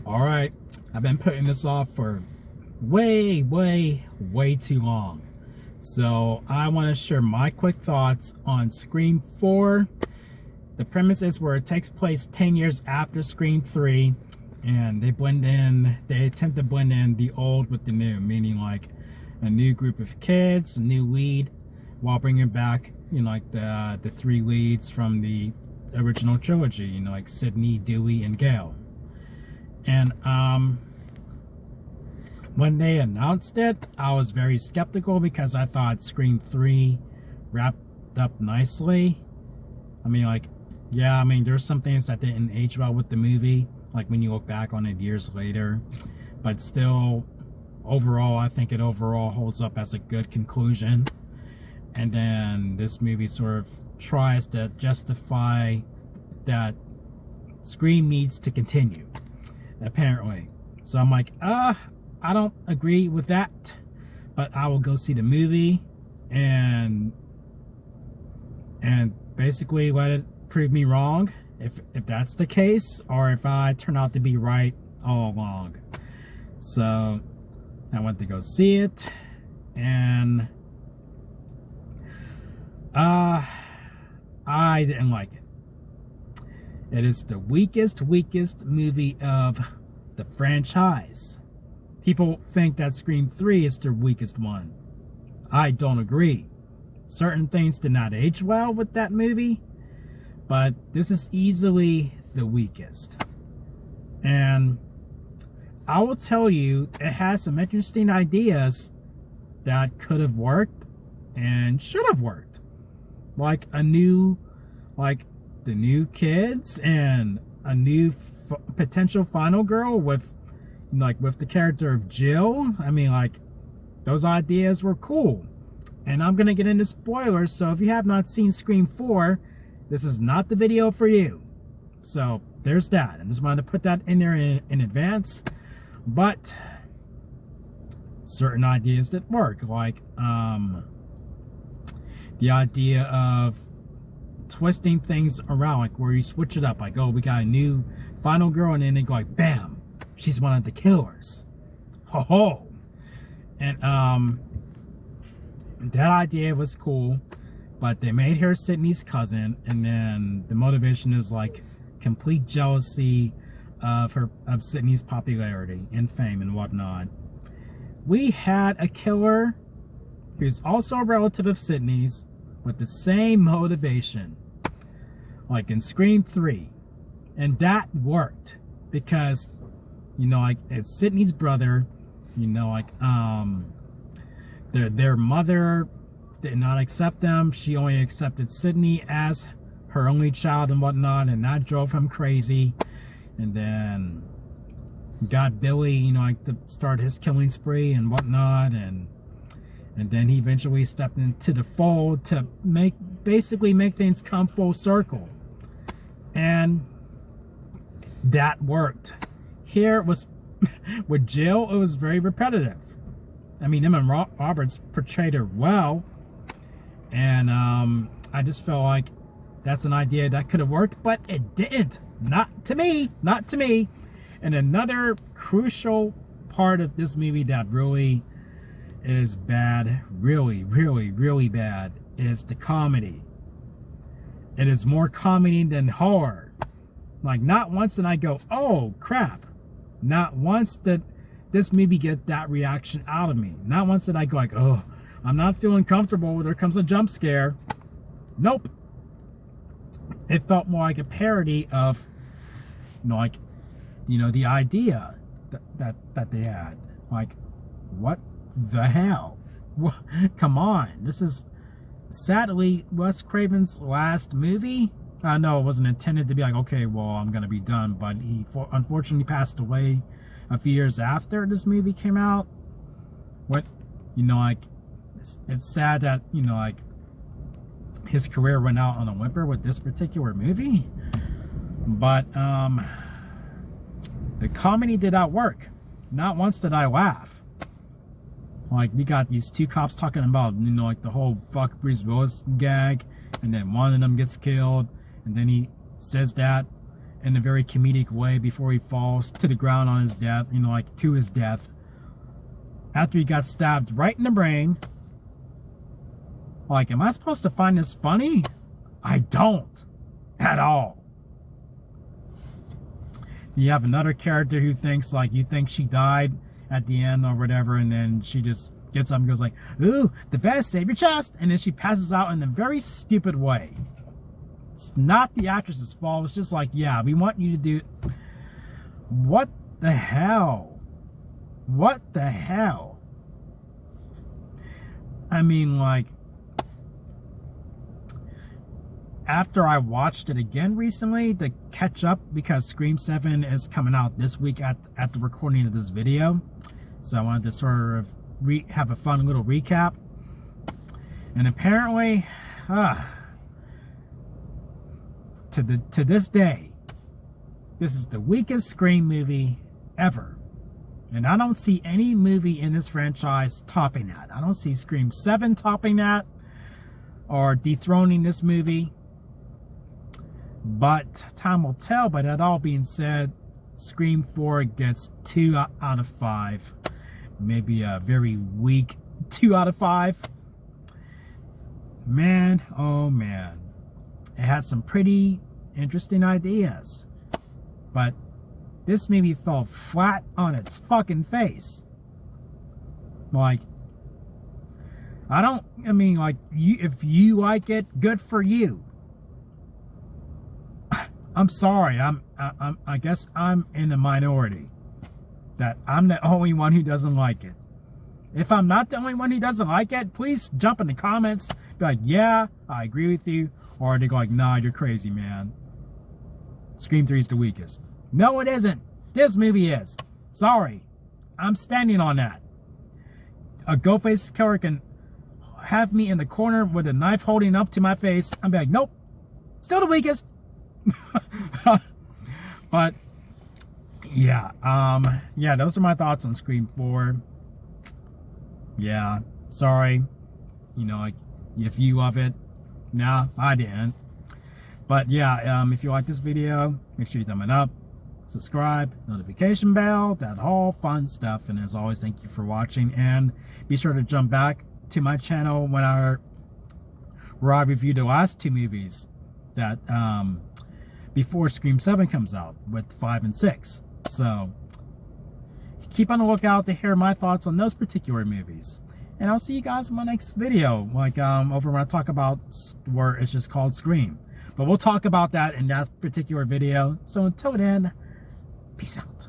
All right, I've been putting this off for way too long. So I want to share my quick thoughts on Scream 4. The premise is where it takes place 10 years after Scream 3, and they attempt to blend in the old with the new, meaning like a new group of kids, a new lead, while bringing back, like the three leads from the original trilogy, like Sidney, Dewey, and Gale. And when they announced it, I was very skeptical because I thought Scream 3 wrapped up nicely. There's some things that didn't age well with the movie, like when you look back on it years later. But still, overall, I think it overall holds up as a good conclusion. And then this movie sort of tries to justify that Scream needs to continue, apparently. So I'm like, I don't agree with that, but I will go see the movie and basically let it prove me wrong if that's the case, or if I turn out to be right all along. So I went to go see it, and I didn't like it. It is the weakest movie of the franchise. People think that Scream 3 is the weakest one. I don't agree. Certain things did not age well with that movie, but this is easily the weakest. And I will tell you, it has some interesting ideas that could have worked and should have worked. Like the new kids and a new potential final girl with the character of Jill. Those ideas were cool. And I'm going to get into spoilers, so if you have not seen Scream 4, this is not the video for you. So there's that. I just wanted to put that in there in advance. But certain ideas that work, like the idea of twisting things around, like where you switch it up, like, oh, we got a new final girl, and then they go like, bam, she's one of the killers. Ho ho. And that idea was cool, but they made her Sidney's cousin, and then the motivation is like complete jealousy of Sidney's popularity and fame and whatnot. We had a killer who's also a relative of Sidney's with the same motivation, like in Scream 3, and that worked because it's Sidney's brother. Their mother did not accept them. She only accepted Sidney as her only child and whatnot, and that drove him crazy. And then got Billy, to start his killing spree and whatnot, and then he eventually stepped into the fold to basically make things come full circle. And that worked. Here was with Jill, it was very repetitive. Emma Roberts portrayed her well, and I just felt like that's an idea that could have worked, but it didn't. Not to me. And another crucial part of this movie that really is bad, really bad, is the comedy. It is more comedy than horror. Like, not once did I go, oh crap. Not once did this movie get that reaction out of me. Not once did I go like, oh, I'm not feeling comfortable, there comes a jump scare. Nope. It felt more like a parody of, the idea that they had. Like, what the hell? Come on. This is sadly Wes Craven's last movie. I know it wasn't intended to be like, okay, well, I'm going to be done, but he unfortunately passed away a few years after this movie came out. It's sad that, his career went out on a whimper with this particular movie. But the comedy did not work. Not once did I laugh. Like, we got these two cops talking about, the whole fuck Bruce Willis gag, and then one of them gets killed, and then he says that, in a very comedic way before he falls to the ground on his death, you know, like to his death. After he got stabbed right in the brain. Like, am I supposed to find this funny? I don't. At all. You have another character who thinks, like, you think she died at the end or whatever, and then she just gets up and goes like, ooh, the best, save your chest. And then she passes out in a very stupid way. It's not the actress's fault. It's just like, yeah, we want you to do... What the hell? What the hell? I mean, like, after I watched it again recently to catch up, because Scream 7 is coming out this week at the recording of this video. So I wanted to sort of have a fun little recap. And apparently, to this day, this is the weakest Scream movie ever. And I don't see any movie in this franchise topping that. I don't see Scream 7 topping that or dethroning this movie. But time will tell. But that all being said, Scream 4 gets 2 out of 5. Maybe a very weak 2 out of 5. Man, oh man. It has some pretty interesting ideas. But this movie fell flat on its fucking face. Like, if you like it, good for you. I'm sorry, I guess I'm in the minority. That I'm the only one who doesn't like it. If I'm not the only one who doesn't like it, please jump in the comments. Be like, yeah, I agree with you. Or they go like, nah, you're crazy, man. Scream 3 is the weakest. No, it isn't. This movie is. Sorry. I'm standing on that. A Ghostface killer can have me in the corner with a knife holding up to my face. I'm like, nope. Still the weakest. But yeah, those are my thoughts on Scream 4. Yeah, sorry, you know, like, if you love it. Nah, I didn't. But yeah, if you like this video, make sure you thumb it up, subscribe, notification bell, that all fun stuff. And as always, thank you for watching, and be sure to jump back to my channel where I reviewed the last 2 movies that before Scream 7 comes out, with 5 and 6. So keep on the lookout to hear my thoughts on those particular movies. And I'll see you guys in my next video, like over when I talk about where it's just called Scream. But we'll talk about that in that particular video. So until then, peace out.